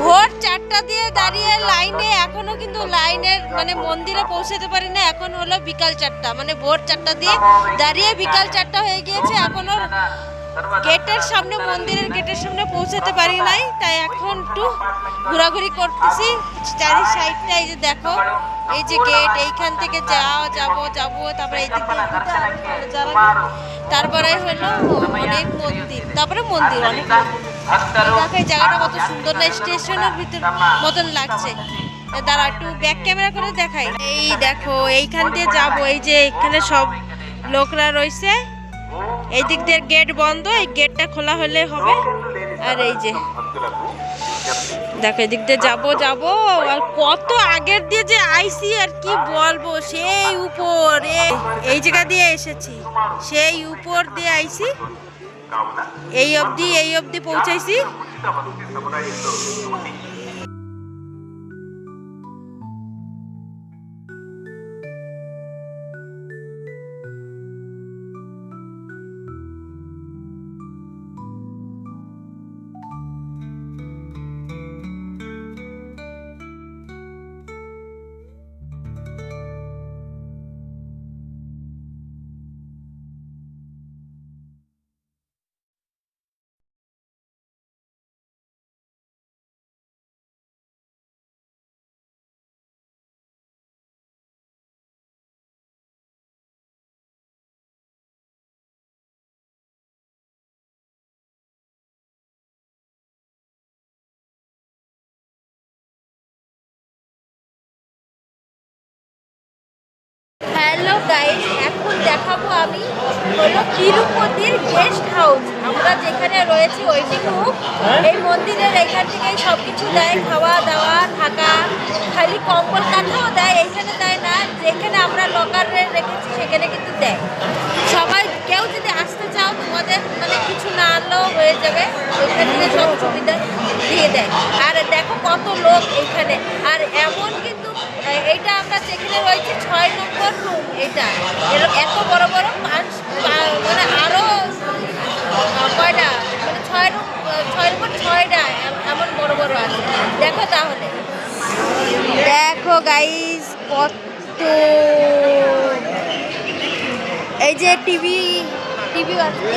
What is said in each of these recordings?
ভোর 4টা দিয়ে দাঁড়িয়ে লাইনে, এখনো কিন্তু লাইনের মানে মন্দিরে পৌঁছাতে পারি না। এখন হলো বিকাল 4টা, মানে ভোর 4টা দিয়ে দাঁড়িয়ে বিকাল 4টা হয়ে গিয়েছে। এখনো গেটের সামনে, মন্দিরের গেটের সামনে পৌঁছাতে পারি নাই। তাই এখন একটু ঘোরাঘুরি করতেছি চারি সাইডটা। এই যে দেখো, এই যে গেট, এইখান থেকে যাবো তারপরে এই দিক দিয়ে তারপরে হলো অনেক মন্দির, তারপরে মন্দির অনেক। দেখো এই জায়গাটা কত সুন্দর না, স্টেশনের ভিতর মতন লাগছে। দাঁড়া একটু ব্যাক ক্যামেরা করে দেখাই। এই দেখো এইখান দিয়ে যাবো, এই যে এখানে সব লোকরা রয়েছে। এই দিক দিয়ে গেট বন্ধ, এই গেটটা খোলা হলে হবে। আর এই যে দেখো এদিক দিয়ে যাবো। আর কত আগের দিয়ে যে আইসি আর কি বলবো, সেই উপর এই জায়গা দিয়ে এসেছি, সেই উপর দিয়ে আইসি, এই অবধি পৌঁছাইছি। হ্যালো গাইস, এখন দেখাবো আমি হলো তিরুপতির গেস্ট হাউস। আমরা যেখানে রয়েছি ওয়েটিং রুম, এই মন্দিরের এখান থেকেই সব কিছু দেয়, খাওয়া দাওয়া থাকা, খালি কম্বল কাঁথাও দেয়। এইখানে দেয় না, যেখানে আমরা লকারে রেখেছি সেখানে কিন্তু দেয়। সবাই কেউ যদি আসতে চাও, তোমাদের মানে কিছু না আনলেও হয়ে যাবে, ওইখান থেকে সব সুবিধা দিয়ে দেয়। আর দেখো কত লোক এইখানে। আর এমন কিন্তু এইটা আমরা যেখানে রয়েছি 6 নম্বর রুম, এটা এত বড় বড় মানে আরো কয়টা, মানে 6 নম্বর 6টা এমন বড় বড় আছে। দেখো তাহলে, দেখো গাইস কত, এই যে টিভি আছে।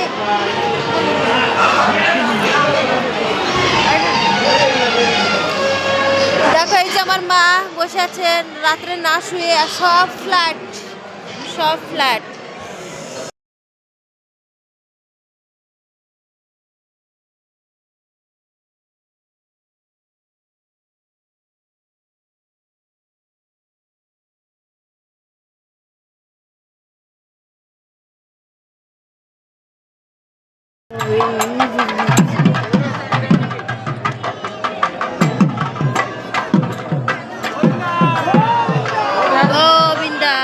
দেখো এই যে আমার মা বসে আছেন রাত্রে না শুয়ে। আর সব ফ্ল্যাট। গোবিন্দা,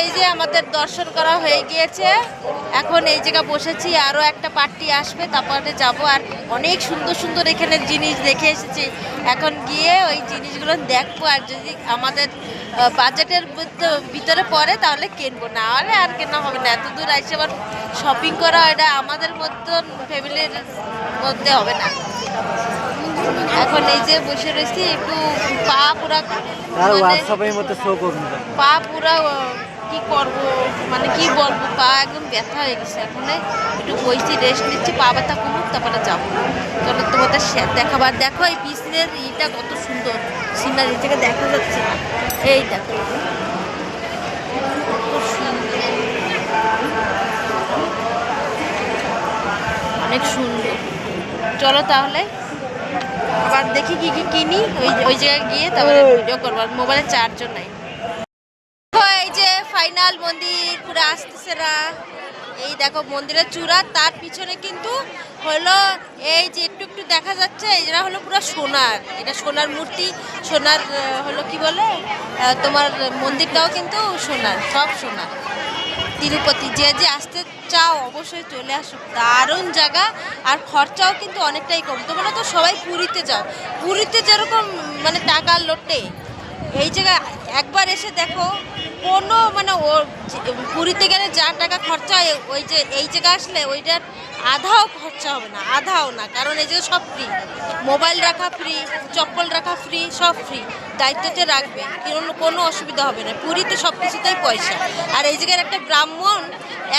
এই যে আমাদের দর্শন করা হয়ে গিয়েছে। এখন এই জায়গা বসেছি, আরও একটা পার্টি আসবে, তারপরে যাব। আর অনেক সুন্দর সুন্দর এখানে জিনিস দেখে এসেছি। এখন গিয়ে ওই জিনিসগুলো দেখবো, আর যদি আমাদের বাজেটের ভিতরে পড়ে তাহলে কিনবো, না হলে আর কেনা হবে না। এত দূর আসছে আবার শপিং করা, এটা আমাদের মতন ফ্যামিলির মধ্যে হবে না। এখন এই যে বসে রয়েছি, একটু পা পুরা পা পুরা কি করবো, মানে কি বলবো, পা একদম ব্যথা হয়ে গেছে। এখন একটু বসছি, রেস্ট নিচ্ছি, পা ব্যথা কমুক তারপরে যাবো। চলো তোমাদের দেখাবার। দেখো এই পিছনের ইটা কত সুন্দর, সিনারি থেকে দেখা যাচ্ছে। এই দেখো অনেক সুন্দর। চলো তাহলে আবার দেখি কি কি কিনি, ওই জায়গায় গিয়ে তারপরে ভিডিও করবো। মোবাইলে চার্জও নাই। এই যে ফাইনাল মন্দির পুরো আসতেছে না, এই দেখো মন্দিরের চূড়া, তার পিছনে কিন্তু হলো এই যে একটু একটু দেখা যাচ্ছে, এটা হলো পুরো সোনার, এটা সোনার মূর্তি, সোনার হলো কি বলে তোমার মন্দিরটাও কিন্তু সোনার, সব সোনার। তিরুপতি যে যে আসতে চাও অবশ্যই চলে আসো, দারুণ জায়গা। আর খরচাও কিন্তু অনেকটাই কম। তোমরা তো সবাই পুরীতে যাও, পুরীতে যেরকম মানে টাকার লোটে, এই জায়গা একবার এসে দেখো, কোনো মানে ও পুরীতে গেলে যা টাকা খরচা হয় ওই যে এই জায়গা আসলে ওইটার আধাও খরচা হবে না, আধাও না, কারণ এই জায়গা সব ফ্রি। মোবাইল রাখা ফ্রি, চপ্পল রাখা ফ্রি, সব ফ্রি। দায়িত্বতে রাখবে, কোনো অসুবিধা হবে না। পুরীতে সব কিছুতেই পয়সা। আর এই জায়গার একটা ব্রাহ্মণ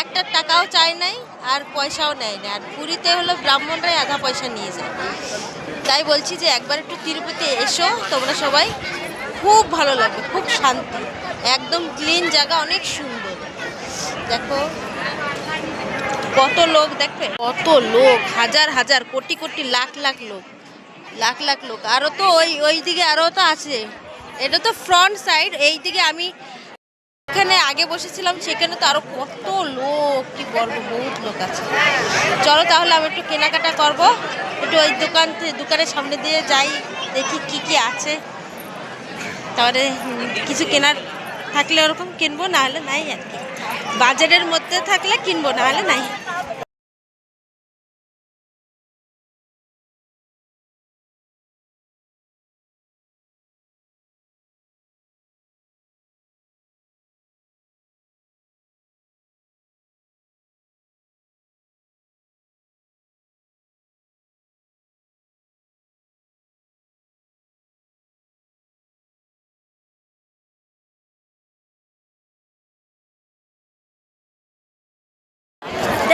একটা টাকাও চায় নাই আর পয়সাও নেয় না। আর পুরীতে হলো ব্রাহ্মণরাই আধা পয়সা নিয়ে যায়। তাই বলছি যে একবার একটু তিরুপতি এসো তোমরা সবাই, খুব ভালো লাগবে, খুব শান্তি, একদম ক্লিন জায়গা, অনেক সুন্দর। দেখো কত লোক, দেখবে কত লোক, হাজার হাজার, কোটি কোটি, লাখ লাখ লোক, লাখ লাখ লোক। আরও তো ওই দিকে আরও তো আছে। এটা তো ফ্রন্ট সাইড, এই দিকে আমি এখানে আগে বসেছিলাম, সেখানে তো আরও কত লোক, কি বলবো, বহুত লোক আছে। চলো তাহলে আমি একটু কেনাকাটা করব, একটু ওই দোকানের সামনে দিয়ে যাই, দেখি কি কি আছে। তাহলে কিছু কেনার থাকলে ওরকম কিনবো, না হলে নাই আর কি। বাজারের মধ্যে থাকলে কিনবো, না হলে নাই।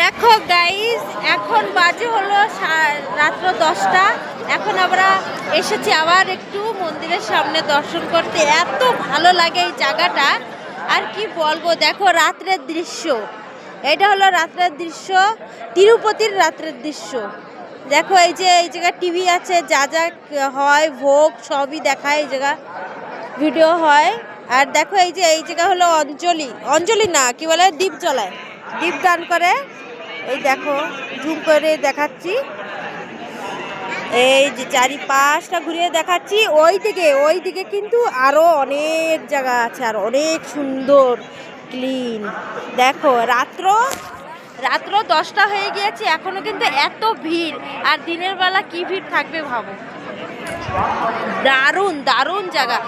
দেখো গাইস, এখন বাজে হলো রাত্র 10টা। এখন আমরা এসেছি আবার একটু মন্দিরের সামনে দর্শন করতে। এত ভালো লাগে এই জায়গাটা, আর কি বলবো। দেখো রাত্রের দৃশ্য, এটা হলো রাত্রের দৃশ্য, তিরুপতির রাত্রের দৃশ্য। দেখো এই যে এই জায়গায় টিভি আছে, যা যা হয় ভোগ সবই দেখায়, এই জায়গা ভিডিও হয়। আর দেখো এই যে এই জায়গা হলো অঞ্জলি না কি বলে, দীপ জ্বলায়, দীপ দান করে। এই দেখো জুম করে দেখাচ্ছি, এই যে চারিপাশটা ঘুরিয়ে দেখাচ্ছি। ওই দিকে কিন্তু আরো অনেক জায়গা আছে, আর অনেক সুন্দর ক্লিন। দেখো রাত্র 10টা হয়ে গিয়েছে, এখনো কিন্তু এত ভিড়। আর দিনের বেলা কি ভিড় থাকবে ভাবো। দারুণ দারুণ জায়গা।